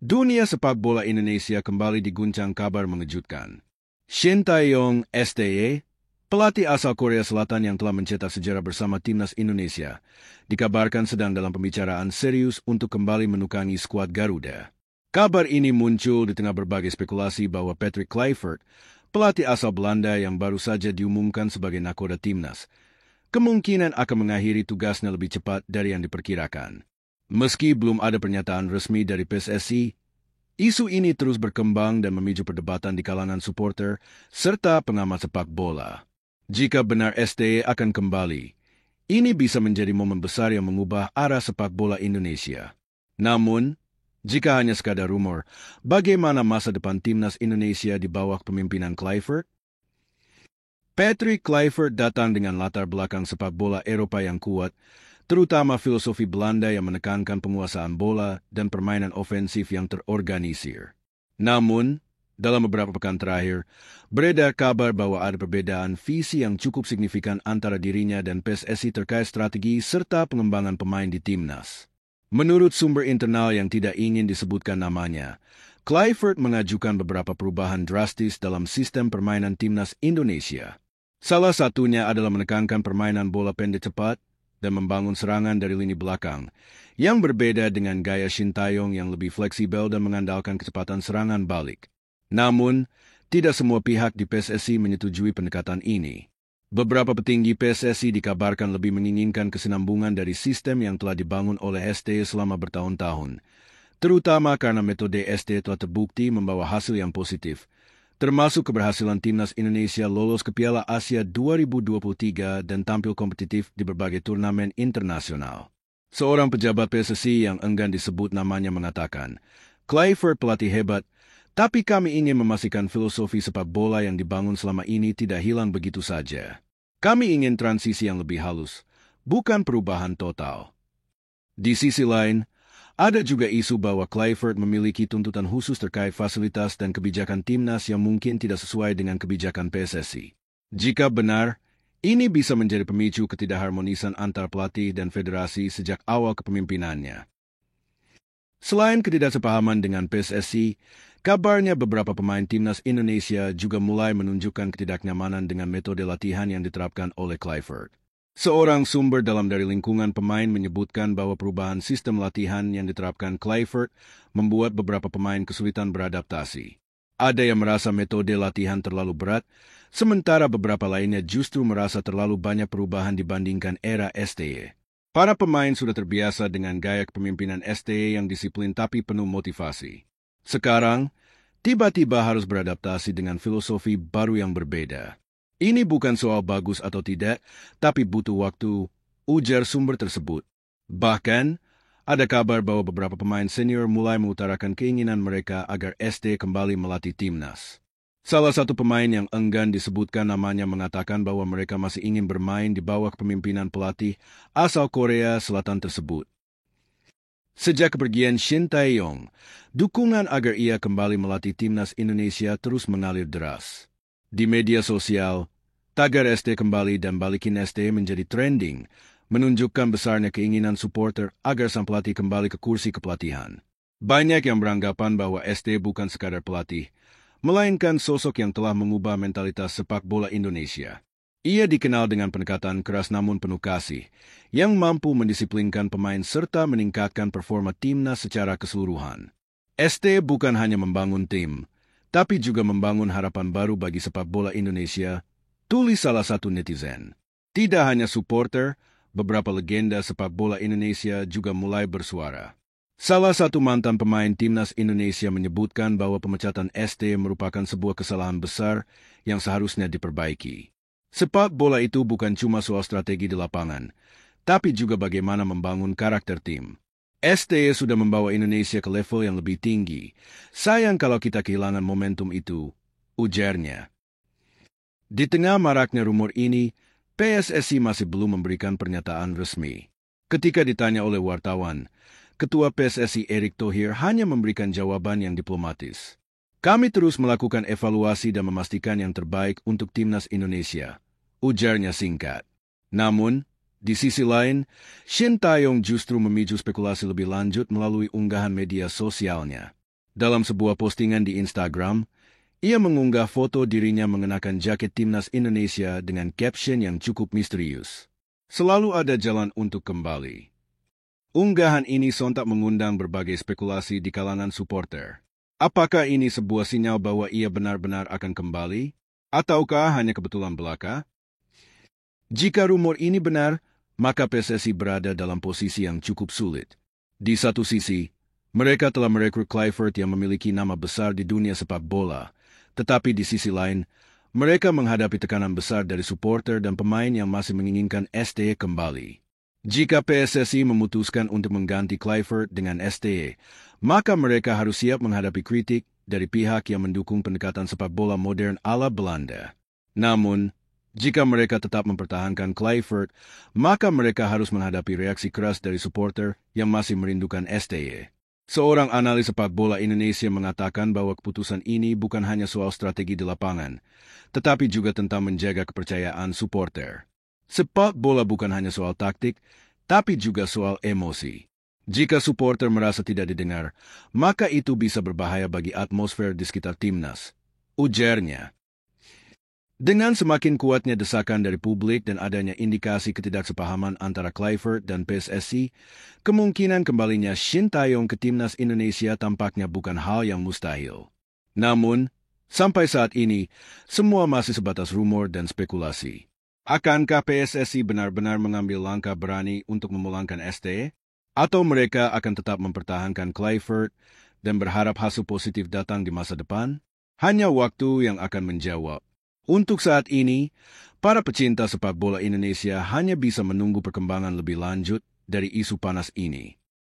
Dunia sepak bola Indonesia kembali diguncang kabar mengejutkan. Shin Tae-yong, STY, pelatih asal Korea Selatan yang telah mencetak sejarah bersama timnas Indonesia, dikabarkan sedang dalam pembicaraan serius untuk kembali menukangi skuad Garuda. Kabar ini muncul di tengah berbagai spekulasi bahwa Patrick Kluivert, pelatih asal Belanda yang baru saja diumumkan sebagai nakoda timnas, kemungkinan akan mengakhiri tugasnya lebih cepat dari yang diperkirakan. Meski belum ada pernyataan resmi dari PSSI, isu ini terus berkembang dan memicu perdebatan di kalangan supporter serta pengamat sepak bola. Jika benar STY akan kembali, ini bisa menjadi momen besar yang mengubah arah sepak bola Indonesia. Namun, jika hanya sekadar rumor, bagaimana masa depan timnas Indonesia di bawah kepemimpinan Kluivert? Patrick Kluivert datang dengan latar belakang sepak bola Eropa yang kuat, terutama filosofi Belanda yang menekankan penguasaan bola dan permainan ofensif yang terorganisir. Namun, dalam beberapa pekan terakhir, beredar kabar bahwa ada perbedaan visi yang cukup signifikan antara dirinya dan PSSI terkait strategi serta pengembangan pemain di timnas. Menurut sumber internal yang tidak ingin disebutkan namanya, Kluivert mengajukan beberapa perubahan drastis dalam sistem permainan timnas Indonesia. Salah satunya adalah menekankan permainan bola pendek cepat dan membangun serangan dari lini belakang, yang berbeda dengan gaya Shin Tae-yong yang lebih fleksibel dan mengandalkan kecepatan serangan balik. Namun, tidak semua pihak di PSSI menyetujui pendekatan ini. Beberapa petinggi PSSI dikabarkan lebih menginginkan kesinambungan dari sistem yang telah dibangun oleh STY selama bertahun-tahun, terutama karena metode STY telah terbukti membawa hasil yang positif, termasuk keberhasilan timnas Indonesia lolos ke Piala Asia 2023 dan tampil kompetitif di berbagai turnamen internasional. Seorang pejabat PSSI yang enggan disebut namanya mengatakan, Kluivert pelatih hebat, tapi kami ingin memastikan filosofi sepak bola yang dibangun selama ini tidak hilang begitu saja. Kami ingin transisi yang lebih halus, bukan perubahan total. Di sisi lain, ada juga isu bahwa Kluivert memiliki tuntutan khusus terkait fasilitas dan kebijakan timnas yang mungkin tidak sesuai dengan kebijakan PSSI. Jika benar, ini bisa menjadi pemicu ketidakharmonisan antar pelatih dan federasi sejak awal kepemimpinannya. Selain ketidaksepahaman dengan PSSI, kabarnya beberapa pemain timnas Indonesia juga mulai menunjukkan ketidaknyamanan dengan metode latihan yang diterapkan oleh Kluivert. Seorang sumber dalam dari lingkungan pemain menyebutkan bahwa perubahan sistem latihan yang diterapkan Kluivert membuat beberapa pemain kesulitan beradaptasi. Ada yang merasa metode latihan terlalu berat, sementara beberapa lainnya justru merasa terlalu banyak perubahan dibandingkan era STY. Para pemain sudah terbiasa dengan gaya kepemimpinan STY yang disiplin tapi penuh motivasi. Sekarang, tiba-tiba harus beradaptasi dengan filosofi baru yang berbeda. Ini bukan soal bagus atau tidak, tapi butuh waktu, ujar sumber tersebut. Bahkan, ada kabar bahwa beberapa pemain senior mulai mengutarakan keinginan mereka agar ST kembali melatih timnas. Salah satu pemain yang enggan disebutkan namanya mengatakan bahwa mereka masih ingin bermain di bawah kepemimpinan pelatih asal Korea Selatan tersebut. Sejak kepergian Shin Tae-yong, dukungan agar ia kembali melatih timnas Indonesia terus mengalir deras. Di media sosial, tagar ST kembali dan balikin ST menjadi trending, menunjukkan besarnya keinginan supporter agar sang pelatih kembali ke kursi kepelatihan. Banyak yang beranggapan bahwa ST bukan sekadar pelatih, melainkan sosok yang telah mengubah mentalitas sepak bola Indonesia. Ia dikenal dengan pendekatan keras namun penuh kasih, yang mampu mendisiplinkan pemain serta meningkatkan performa timnas secara keseluruhan. ST bukan hanya membangun tim, tapi juga membangun harapan baru bagi sepak bola Indonesia, tulis salah satu netizen. Tidak hanya supporter, beberapa legenda sepak bola Indonesia juga mulai bersuara. Salah satu mantan pemain timnas Indonesia menyebutkan bahwa pemecatan ST merupakan sebuah kesalahan besar yang seharusnya diperbaiki. Sepak bola itu bukan cuma soal strategi di lapangan, tapi juga bagaimana membangun karakter tim. STY sudah membawa Indonesia ke level yang lebih tinggi. Sayang kalau kita kehilangan momentum itu, ujarnya. Di tengah maraknya rumor ini, PSSI masih belum memberikan pernyataan resmi. Ketika ditanya oleh wartawan, Ketua PSSI Erick Thohir hanya memberikan jawaban yang diplomatis. Kami terus melakukan evaluasi dan memastikan yang terbaik untuk timnas Indonesia, ujarnya singkat. Namun, di sisi lain, Shin Tae-yong justru memicu spekulasi lebih lanjut melalui unggahan media sosialnya. Dalam sebuah postingan di Instagram, ia mengunggah foto dirinya mengenakan jaket timnas Indonesia dengan caption yang cukup misterius. Selalu ada jalan untuk kembali. Unggahan ini sontak mengundang berbagai spekulasi di kalangan supporter. Apakah ini sebuah sinyal bahwa ia benar-benar akan kembali? Ataukah hanya kebetulan belaka? Jika rumor ini benar, maka PSSI berada dalam posisi yang cukup sulit. Di satu sisi, mereka telah merekrut Kluivert yang memiliki nama besar di dunia sepak bola, tetapi di sisi lain, mereka menghadapi tekanan besar dari supporter dan pemain yang masih menginginkan STY kembali. Jika PSSI memutuskan untuk mengganti Kluivert dengan STY, maka mereka harus siap menghadapi kritik dari pihak yang mendukung pendekatan sepak bola modern ala Belanda. Namun, jika mereka tetap mempertahankan Kluivert, maka mereka harus menghadapi reaksi keras dari supporter yang masih merindukan STY. Seorang analis sepak bola Indonesia mengatakan bahwa keputusan ini bukan hanya soal strategi di lapangan, tetapi juga tentang menjaga kepercayaan supporter. Sepak bola bukan hanya soal taktik, tapi juga soal emosi. Jika supporter merasa tidak didengar, maka itu bisa berbahaya bagi atmosfer di sekitar timnas, ujarnya. Dengan semakin kuatnya desakan dari publik dan adanya indikasi ketidaksepahaman antara Kluivert dan PSSI, kemungkinan kembalinya Shin Tae-yong ke timnas Indonesia tampaknya bukan hal yang mustahil. Namun, sampai saat ini, semua masih sebatas rumor dan spekulasi. Akankah PSSI benar-benar mengambil langkah berani untuk memulangkan STY? Atau mereka akan tetap mempertahankan Kluivert dan berharap hasil positif datang di masa depan? Hanya waktu yang akan menjawab. Untuk saat ini, para pecinta sepak bola Indonesia hanya bisa menunggu perkembangan lebih lanjut dari isu panas ini.